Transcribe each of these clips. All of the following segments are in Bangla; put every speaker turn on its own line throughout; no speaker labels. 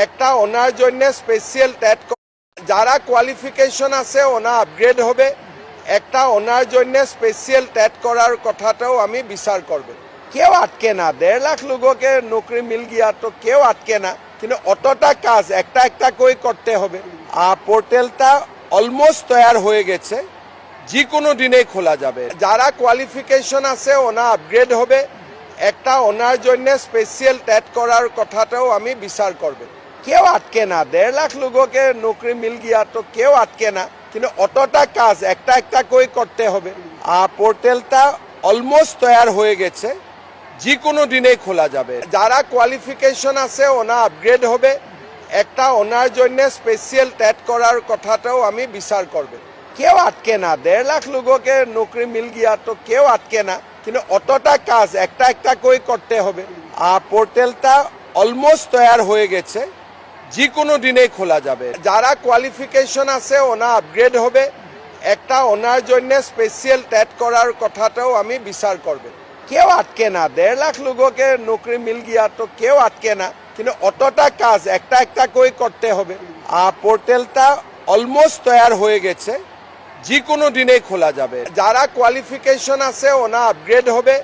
একটা ওনার জন্য স্পেশাল ট্যাট যারা কোয়ালিফিকেশন আছে ওনা আপগ্রেড হবে। একটা ওনার জন্য স্পেশাল ট্যাট করার কথাটাও আমি বিচার করব। কেউ আটকে না, 1.5 লাখ লোককে নৌকরি মিল গিয়া তো কেউ আটকে না, কিন্তু অতটা কাজ একটা একটা করে করতে হবে। পোর্টালটা অলমোস্ট তৈরি হয়ে গেছে, যে কোনো দিনেই খোলা যাবে। যারা কোয়ালিফিকেশন আছে ওনা আপগ্রেড হবে। একটা ওনার জন্য স্পেশাল ট্যাট করার কথাটাও আমি বিচার করব। কেউ আটকে না, 1.5 লাখ লোককে নৌকরি মিল গিয়া তো কেউ আটকে না, কিন্তু অতটা কাজ একটা একটা করে করতে হবে। পোর্টালটা অলমোস্ট তৈরি হয়ে গেছে, যে কোনো দিনেই খোলা যাবে। যারা কোয়ালিফিকেশন আছে ওনা আপগ্রেড হবে। একটা ওনার জন্য স্পেশাল ট্যাট করার কথাটাও আমি বিচার করব। কেউ আটকে না, 1.5 লাখ লোককে নৌকরি মিল গিয়া তো কেউ আটকে না, কিন্তু অতটা কাজ একটা একটা করে করতে হবে। পোর্টালটা অলমোস্ট তৈরি হয়ে গেছে, যে কোনো দিনেই খোলা যাবে। যারা কোয়ালিফিকেশন আছে ওনা আপগ্রেড হবে। একটা ওনার জন্য স্পেশাল ট্যাট করার কথাটাও আমি বিচার করব। কেউ আটকে না, 1.5 লাখ লোককে নৌকরি মিল গিয়া তো কেউ আটকে না, কিন্তু অতটা কাজ একটা একটা করে করতে হবে। পোর্টালটা অলমোস্ট তৈরি হয়ে গেছে, যে কোনো দিনেই খোলা যাবে। যারা কোয়ালিফিকেশন আছে ওনা আপগ্রেড হবে।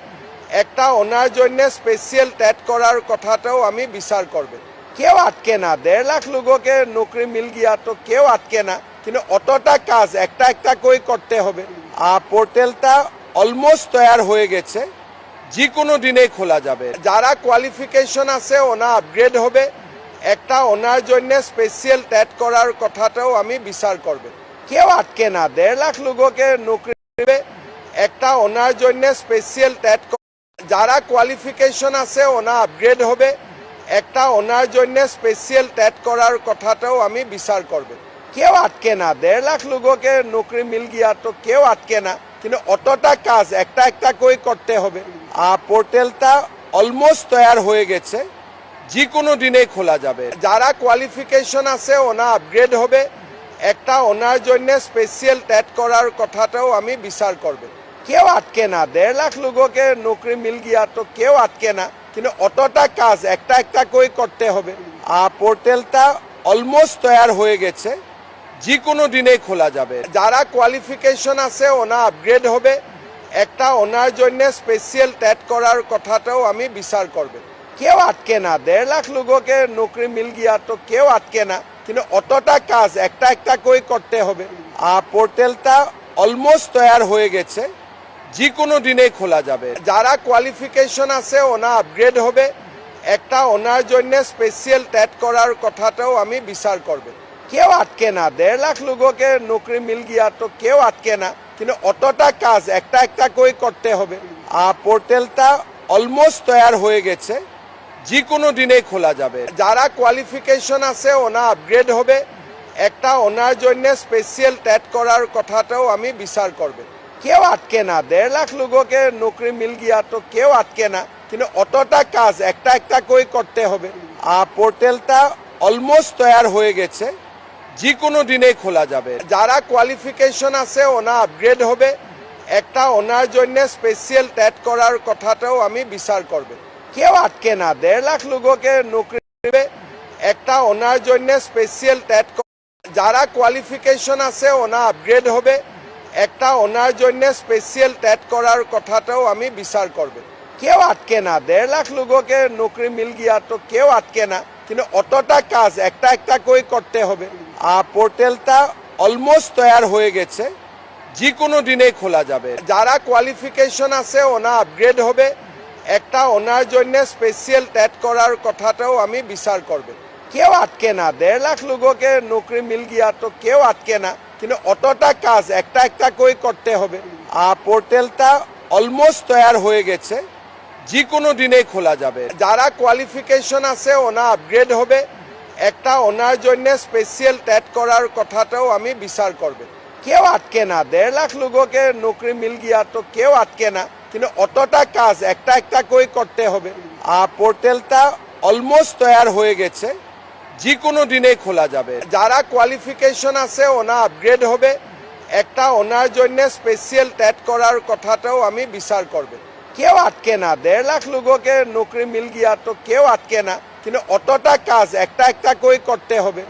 একটা ওনার জন্য স্পেশাল ট্যাট করার কথাটাও আমি বিচার করব। কেউ আটকে না, 1.5 লাখ লোককে নৌকরি মিল গিয়া তো কেউ আটকে না, কিন্তু অতটা কাজ একটা একটা করে করতে হবে। পোর্টালটা অলমোস্ট তৈরি হয়ে গেছে, যে কোনো দিনেই খোলা যাবে। যারা কোয়ালিফিকেশন আছে ওনা আপগ্রেড হবে। একটা ওনার জন্য স্পেশাল ট্যাট করার কথাটাও আমি বিচার করব। কেউ আটকে না, 1.5 লাখ লোককে নৌকরি দেবে। একটা ওনার জন্য স্পেশাল ট্যাট যারা কোয়ালিফিকেশন আছে ওনা আপগ্রেড হবে। একটা ওনার জন্য স্পেশাল ট্যাট করার কথাটাও আমি বিচার করব। কেউ আটকে না, 1.5 লাখ লোককে নৌকরি মিল গিয়া তো কেউ আটকে না, কিন্তু অতটা কাজ একটা একটা করে করতে হবে। পোর্টালটা অলমোস্ট তৈরি হয়ে গেছে, যে কোনো দিনেই খোলা যাবে। যারা কোয়ালিফিকেশন আছে ওনা আপগ্রেড হবে। একটা ওনার জন্য স্পেশাল ট্যাট করার কথাটাও আমি বিচার করব। কেউ আটকে না, 1.5 লাখ লোককে নৌকরি মিল গিয়া তো কেউ আটকে না, কিন্তু অতটা কাজ একটা একটা করে করতে হবে। পোর্টালটা অলমোস্ট তৈরি হয়ে গেছে, যে কোনো দিনেই খোলা যাবে। যারা কোয়ালিফিকেশন আছে ওনা আপগ্রেড হবে। একটা ওনার জন্য স্পেশাল ট্যাট করার কথাটাও আমি বিচার করব। কেউ আটকে না, 1.5 লাখ লোককে নৌকরি মিল গিয়া তো কেউ আটকে না, কিন্তু অতটা কাজ একটা একটা করে করতে হবে। পোর্টালটা অলমোস্ট তৈরি হয়ে গেছে, যে কোনো দিনেই খোলা যাবে। যারা কোয়ালিফিকেশন আছে ওনা আপগ্রেড হবে। একটা ওনার জন্য স্পেশাল ট্যাট করার কথাটাও আমি বিচার করব। কেউ আটকে না, 1.5 লাখ লোককে নৌকরি মিল গিয়া তো কেউ আটকে না, কিন্তু অতটা কাজ একটা একটা করে করতে হবে। পোর্টালটা অলমোস্ট তৈরি হয়ে গেছে, যে কোনো দিনেই খোলা যাবে। যারা কোয়ালিফিকেশন আছে ওনা আপগ্রেড হবে। একটা ওনার জন্য স্পেশাল ট্যাট করার কথাটাও আমি বিচার করব। কেউ আটকে না, 1.5 লাখ লোককে নৌকরি মিল গিয়া তো কেউ আটকে না, কিন্তু অতটা কাজ একটা একটা করে করতে হবে। পোর্টালটা অলমোস্ট তৈরি হয়ে গেছে, যে কোনো দিনেই খোলা যাবে। যারা কোয়ালিফিকেশন আছে ওনা আপগ্রেড হবে। একটা ওনার জন্য স্পেশাল ট্যাট করার কথাটাও আমি বিচার করব। কেউ আটকে না, 1.5 লাখ লোককে নৌকরি দেবে। একটা ওনার জন্য স্পেশাল ট্যাট যারা কোয়ালিফিকেশন আছে ওনা আপগ্রেড হবে। একটা ওনার জন্য স্পেশাল ট্যাট করার কথাটাও আমি বিচার করব। কেউ আটকে না, 1.5 লাখ লোককে নৌকরি মিল গিয়া তো কেউ আটকে না, কিন্তু অতটা কাজ একটা একটা করে করতে হবে। পোর্টালটা অলমোস্ট তৈরি হয়ে গেছে, যে কোনো দিনেই খোলা যাবে। যারা কোয়ালিফিকেশন আছে ওনা আপগ্রেড হবে। একটা ওনার জন্য স্পেশাল ট্যাট করার কথাটাও আমি বিচার করব। কেউ আটকে না, 1.5 লাখ লোককে নৌকরি মিল গিয়া তো কেউ আটকে না, কিন্তু অতটা কাজ একটা একটা করে করতে হবে। পোর্টালটা অলমোস্ট তৈরি হয়ে গেছে, যে কোনো দিনেই খোলা যাবে। যারা কোয়ালিফিকেশন আছে ওনা আপগ্রেড হবে। একটা ওনার জন্য স্পেশাল ট্যাট করার কথাটাও আমি বিচার করব। কেউ আটকে না, 1.5 লাখ লোককে নৌকরি মিল গিয়া তো কেউ আটকে না, কিন্তু অতটা কাজ একটা একটা করে করতে হবে। পোর্টালটা অলমোস্ট তৈরি হয়ে গেছে, যে কোনো দিনেই খোলা যাবে। যারা কোয়ালিফিকেশন আছে ওনা আপগ্রেড হবে। একটা ওনার জন্য স্পেশাল ট্যাট করার কথাটাও আমি বিচার করব। কেউ আটকে না, 1.5 লাখ লোককে নৌকরি মিল গিয়া তো কেউ আটকে না, কিন্তু অতটা কাজ একটা একটা করে করতে হবে।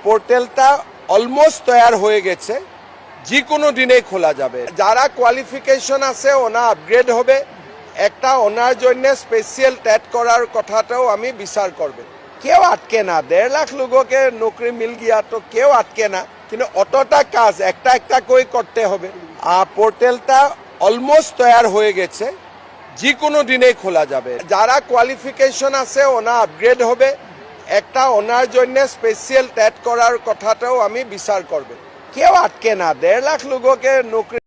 পোর্টালটা অলমোস্ট তৈরি হয়ে গেছে, যে কোনো দিনেই খোলা যাবে। যারা কোয়ালিফিকেশন আছে ওনা আপগ্রেড হবে, একটা ওনার জন্য স্পেশাল টেট করার কথাটাও আমি বিচার করবে। কেউ আটকে না, 1.5 লাখ লোককে নৌকরি মিল গিয়া, তো কেউ আটকে না, কিন্তু অতটা কাজ একটা একটা করে করতে হবে। পোর্টালটা অলমোস্ট তৈরি হয়ে গেছে, যে কোনো দিনেই খোলা যাবে। যারা কোয়ালিফিকেশন আছে ওনা আপগ্রেড হবে, একটা ওনার জন্য স্পেশাল টেট করার কথাটাও আমি বিচার করবে। কেউ আটকে না, 1.5 লাখ লোককে নৌকরি